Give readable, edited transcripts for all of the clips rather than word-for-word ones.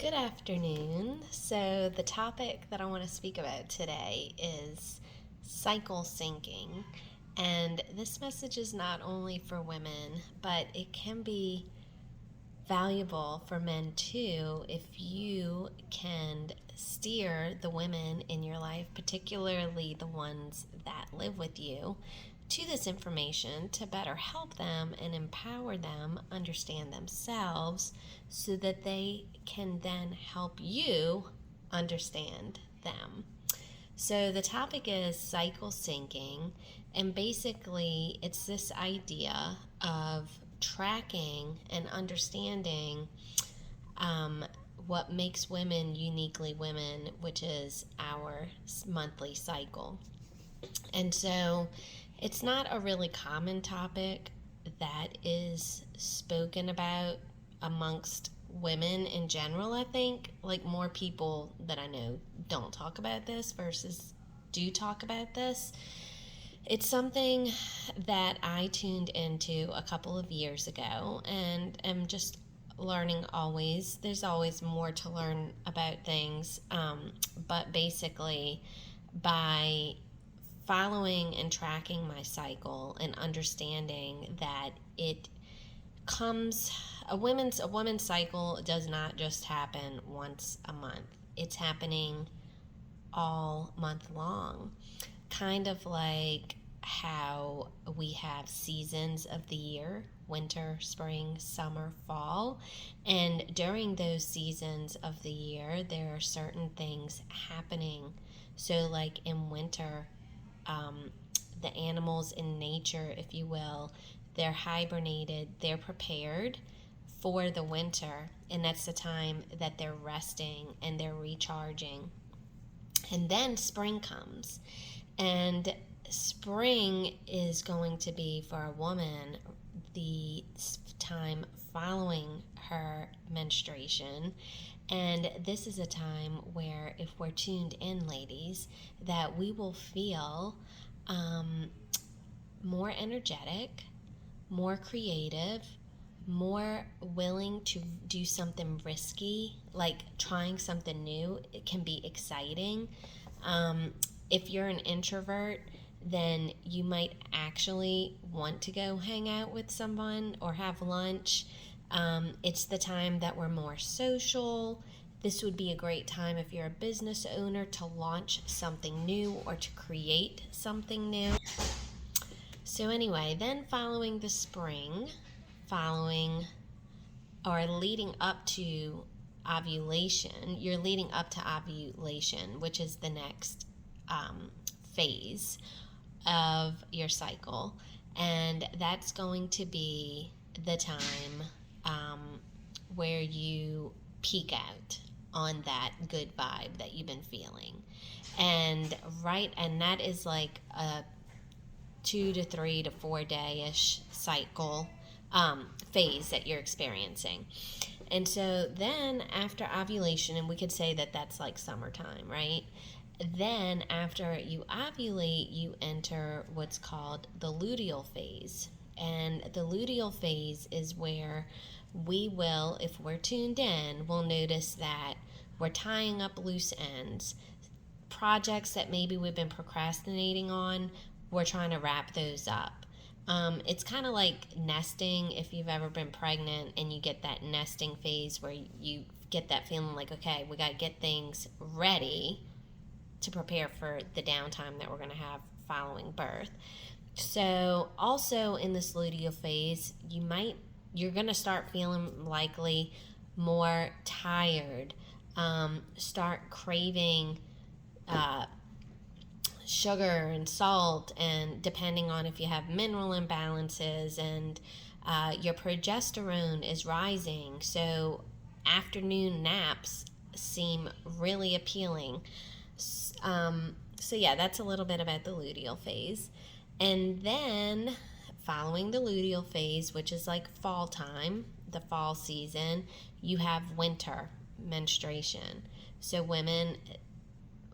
Good afternoon. So, the topic that I want to speak about today is cycle syncing. And this message is not only for women, but it can be valuable for men too if you can steer the women in your life, particularly the ones that live with you, to this information to better help them and empower them understand themselves so that they can then help you understand them. So the topic is cycle syncing, and basically it's this idea of tracking and understanding um, what makes women uniquely women, which is our monthly cycle. And so it's not a really common topic that is spoken about amongst women in general, I think. Like, more people that I know don't talk about this versus do talk about this. It's something that I tuned into a couple of years ago and am just learning always. There's always more to learn about things, but basically, by following and tracking my cycle and understanding that it comes a woman's cycle does not just happen once a month. It's happening all month long, kind of like how we have seasons of the year: winter, spring, summer, fall. And during those seasons of the year, there are certain things happening. So, like in winter, um, the animals in nature, if you will, they're hibernated, they're prepared for the winter, and that's the time that they're resting and they're recharging. And then spring comes, and spring is going to be for a woman the time following her menstruation. And this is a time where, if we're tuned in, ladies, that we will feel um, more energetic, more creative, more willing to do something risky, like trying something new. It can be exciting. Um, if you're an introvert, then you might actually want to go hang out with someone or have lunch. It's the time that we're more social. This would be a great time if you're a business owner to launch something new or to create something new. So, anyway, then following the spring, following or leading up to ovulation, you're leading up to ovulation, which is the next phase of your cycle. And that's going to be the time where you peak out on that good vibe that you've been feeling. And that is like a 2 to 3 to 4 day-ish cycle phase that you're experiencing. And so then after ovulation, and we could say that that's like summertime, right? Then after you ovulate, you enter what's called the luteal phase. And the luteal phase is where we will, if we're tuned in, we'll notice that we're tying up loose ends. Projects that maybe we've been procrastinating on, we're trying to wrap those up. It's kind of like nesting. If you've ever been pregnant and you get that nesting phase where you get that feeling like, okay, we got to get things ready to prepare for the downtime that we're going to have following birth. So also in this luteal phase, you're going to start feeling likely more tired, start craving sugar and salt, and depending on if you have mineral imbalances, and your progesterone is rising, so afternoon naps seem really appealing. So yeah, that's a little bit about the luteal phase. And then following the luteal phase, which is like fall time, the fall season, you have winter menstruation. So women,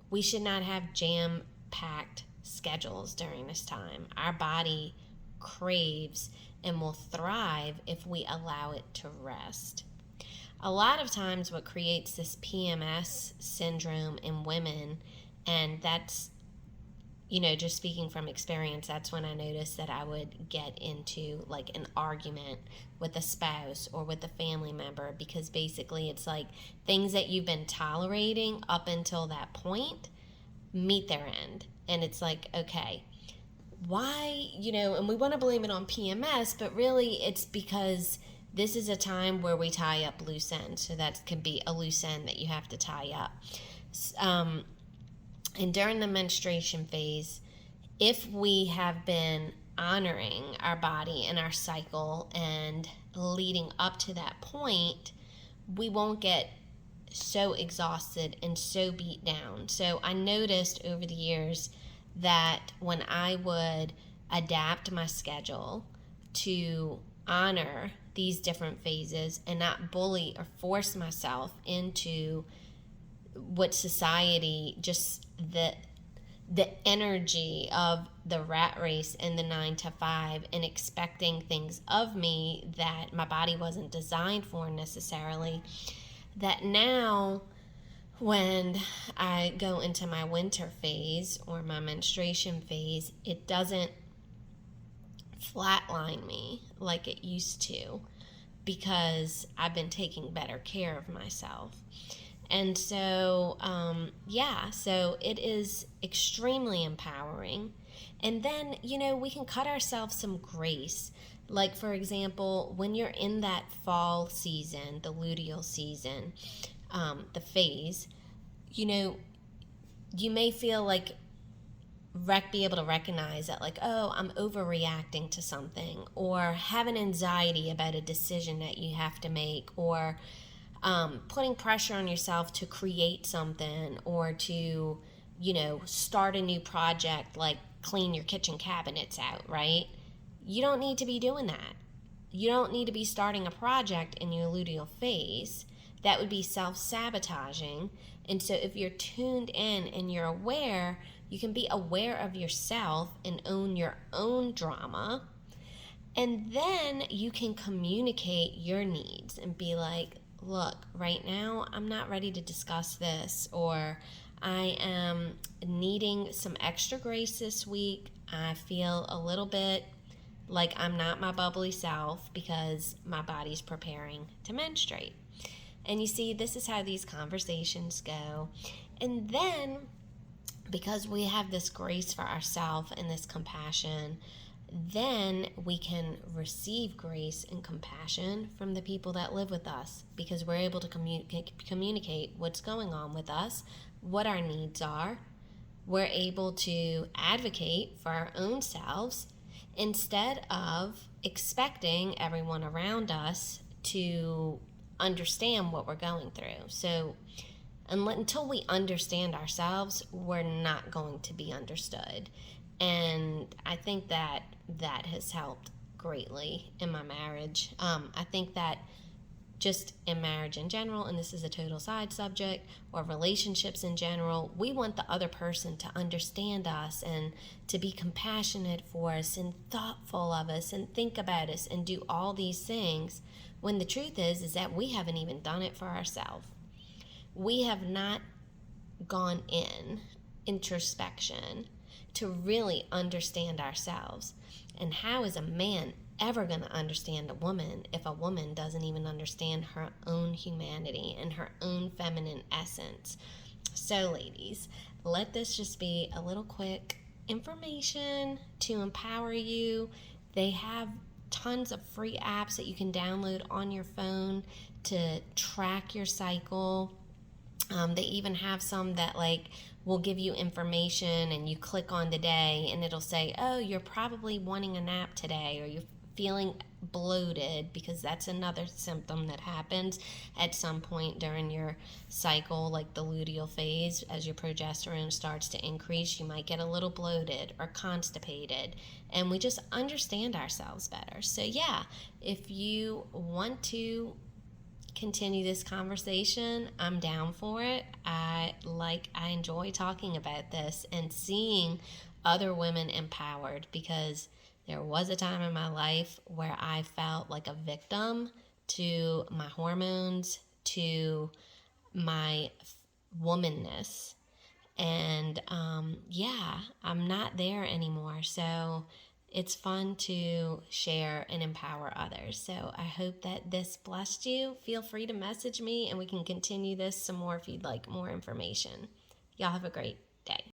we should not have jam-packed schedules during this time. Our body craves and will thrive if we allow it to rest. a lot of times what creates this PMS syndrome in women, and that's, just speaking from experience, that's when I noticed that I would get into like an argument with a spouse or with a family member, because basically it's like things that you've been tolerating up until that point meet their end. And it's like, okay, why, and we want to blame it on PMS, but really it's because this is a time where we tie up loose ends. So that can be a loose end that you have to tie up. Um, and during the menstruation phase, if we have been honoring our body and our cycle and leading up to that point, we won't get so exhausted and so beat down. So I noticed over the years that when I would adapt my schedule to honor these different phases and not bully or force myself into what society, just the energy of the rat race and the 9 to 5, and expecting things of me that my body wasn't designed for necessarily, that now when I go into my winter phase or my menstruation phase, it doesn't flatline me like it used to, because I've been taking better care of myself. And so, so it is extremely empowering. And then, we can cut ourselves some grace. Like, for example, when you're in that fall season, the luteal season, the phase, you may feel like be able to recognize that, like, oh, I'm overreacting to something, or have an anxiety about a decision that you have to make, or putting pressure on yourself to create something, or to, start a new project, like clean your kitchen cabinets out, right? You don't need to be doing that. You don't need to be starting a project in your luteal phase. That would be self-sabotaging. And so if you're tuned in and you're aware, you can be aware of yourself and own your own drama. And then you can communicate your needs and be like, look, right now I'm not ready to discuss this, or I am needing some extra grace this week. I feel a little bit like I'm not my bubbly self because my body's preparing to menstruate. And you see, this is how these conversations go. And then, because we have this grace for ourselves and this compassion, then we can receive grace and compassion from the people that live with us, because we're able to communicate what's going on with us, what our needs are. We're able to advocate for our own selves instead of expecting everyone around us to understand what we're going through. So until we understand ourselves, we're not going to be understood. And I think that has helped greatly in my marriage. I think that just in marriage in general, and this is a total side subject, or relationships in general, we want the other person to understand us and to be compassionate for us and thoughtful of us and think about us and do all these things, when the truth is that we haven't even done it for ourselves. We have not gone in introspection to really understand ourselves. And how is a man ever going to understand a woman if a woman doesn't even understand her own humanity and her own feminine essence? So, ladies, let this just be a little quick information to empower you. They have tons of free apps that you can download on your phone to track your cycle. They even have some that will give you information, and you click on the day and it'll say, oh, you're probably wanting a nap today, or you're feeling bloated, because that's another symptom that happens at some point during your cycle, like the luteal phase. As your progesterone starts to increase, you might get a little bloated or constipated, and we just understand ourselves better. So yeah, if you want to continue this conversation, I'm down for it. I enjoy talking about this and seeing other women empowered, because there was a time in my life where I felt like a victim to my hormones, to my womanness. And yeah, I'm not there anymore. So it's fun to share and empower others. So I hope that this blessed you. Feel free to message me and we can continue this some more if you'd like more information. Y'all have a great day.